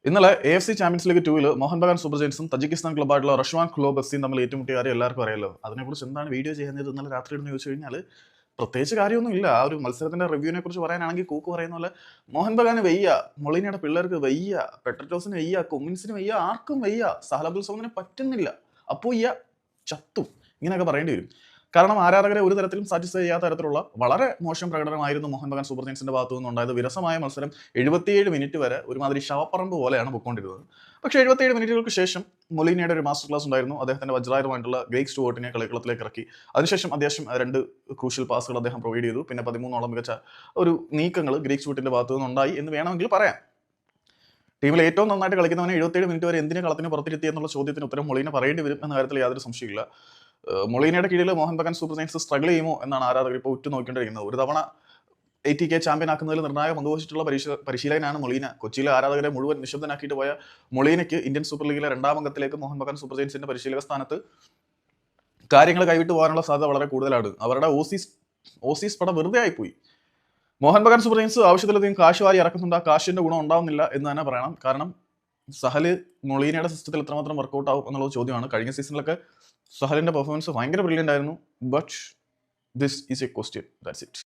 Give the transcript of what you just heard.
ഇന്നലെ AFC champions league 2-ൽ Mohun Bagan super ജയൻസും തജിക്കിസ്ഥാൻ ക്ലബ്ബായിട്ടുള്ള റഷ്വാൻ ക്ലോബ് എഫ്സിയും തമ്മിൽ ഏറ്റുമുട്ടിയ കാര്യം എല്ലാവർക്കും അറിയാലോ. അതിനെക്കുറിച്ച് എന്താണ് വീഡിയോ ചെയ്യുന്നത് ഇന്നലെ രാത്രി എന്ന് ചോദിച്ചു കഴിഞ്ഞാൽ പ്രത്യേകിച്ച് കാര്യമൊന്നുമില്ല. ആ ഒരു മത്സരത്തിന്റെ റിവ്യൂവിനെ കുറിച്ച് പറയാനാണെങ്കിൽ കൂക്ക് പറയുന്ന പോലെ മോഹൻ ബഗാന് വയ്യ, മൊളീനയുടെ പിള്ളേർക്ക് വയ്യ, പെട്രറ്റോസിന് വയ്യ, കുമ്മിൻസിന് വയ്യ, ആർക്കും വയ്യ, സഹലബുൽ സൗദിന് പറ്റുന്നില്ല, അപ്പോയ്യ ചത്തു, ഇങ്ങനെയൊക്കെ പറയേണ്ടി വരും. കാരണം ആരാധകരെ ഒരു തരത്തിലും സാറ്റിസ്ഫൈ ചെയ്യാത്ത തരത്തിലുള്ള വളരെ മോശം പ്രകടനമായിരുന്നു മോഹൻ ബഗാൻ സൂപ്പർ ജയൻസിന്റെ ഭാഗത്തു നിന്നുണ്ടായത്. വിരസമായ മത്സരം 77 മിനിറ്റ് വരെ ഒരുമാതിരി ശവപ്പറമ്പ് പോലെയാണ് പൊയ്ക്കൊണ്ടിരുന്നത്. പക്ഷേ 77 മിനിറ്റുകൾക്ക് ശേഷം മൊളീനയുടെ ഒരു മാസ്റ്റർ ക്ലാസ് ഉണ്ടായിരുന്നു. അദ്ദേഹത്തിന്റെ വജ്രായുധമായിട്ടുള്ള ഗ്രേഗ് സ്റ്റുവർട്ടിനെ കളിക്കളത്തിലേക്ക് ഇറക്കി. അതിനുശേഷം അത്യാവശ്യം 2 ക്രൂഷ്യൽ പാസുകൾ അദ്ദേഹം പ്രൊവൈഡ് ചെയ്തു. പിന്നെ 13ഓളം മികച്ച ഒരു നീക്കങ്ങൾ ഗ്രേഗ് സ്റ്റുവർട്ടിന്റെ ഭാഗത്തു നിന്നുണ്ടായി എന്ന് വേണമെങ്കിൽ പറയാം. ടീമിൽ ഏറ്റവും നന്നായിട്ട് കളിക്കുന്നവനെ 77 മിനിറ്റ് വരെ എന്തിനു കളത്തിന് പുറത്തിരുത്തി എന്നുള്ള ചോദ്യത്തിന് ഉത്തരം മൊളീന പറയേണ്ടി വരും എന്ന കാര്യത്തിൽ യാതൊരു സംശയമില്ല. മൊളീനയുടെ കീഴിൽ Mohan Bagan super giants struggle ചെയ്യുമോ എന്നാണ് ആരാധകർ ഇപ്പോൾ ഉറ്റുനോക്കിക്കൊണ്ടിരിക്കുന്നത്. ഒരു തവണ ATK ചാമ്പ്യൻ ആക്കുന്നതിൽ നിർണായക പങ്കുവഹിച്ചിട്ടുള്ള പരിശീലകനാണ് മൊളീന. കൊച്ചിയിലെ ആരാധകരെ മുഴുവൻ നിശബ്ദനാക്കിയിട്ട് പോയ മൊളീനയ്ക്ക് ഇന്ത്യൻ സൂപ്പർ ലീഗിലെ 2ാം അംഗത്തിലേക്ക് മോഹൻ ബഗാൻ സൂപ്പർ ജയൻസിന്റെ പരിശീലക സ്ഥാനത്ത് കാര്യങ്ങൾ കൈവിട്ടു പോകാനുള്ള സാധ്യത വളരെ കൂടുതലാണ്. അവരുടെ ഓസീസ് പടം വെറുതെ ആയിപ്പോയി. മോഹൻ ബഗാൻ സൂപ്പർ ജയൻസ് ആവശ്യത്തിലധികം കാശ് വാരി ഇറക്കുന്നുണ്ട്. ആ കാശിന്റെ ഗുണം ഉണ്ടാവുന്നില്ല എന്ന് തന്നെ പറയണം. കാരണം സഹല് മൊളീനയുടെ സിസ്റ്റത്തിൽ എത്രമാത്രം വർക്കൗട്ട് ആവും എന്നുള്ളത് ചോദ്യമാണ്. കഴിഞ്ഞ സീസണിലൊക്കെ സഹലിന്റെ പെർഫോമൻസ് ഭയങ്കര ബ്രില്യൻ്റ് ആയിരുന്നു. But this is A question. That's it.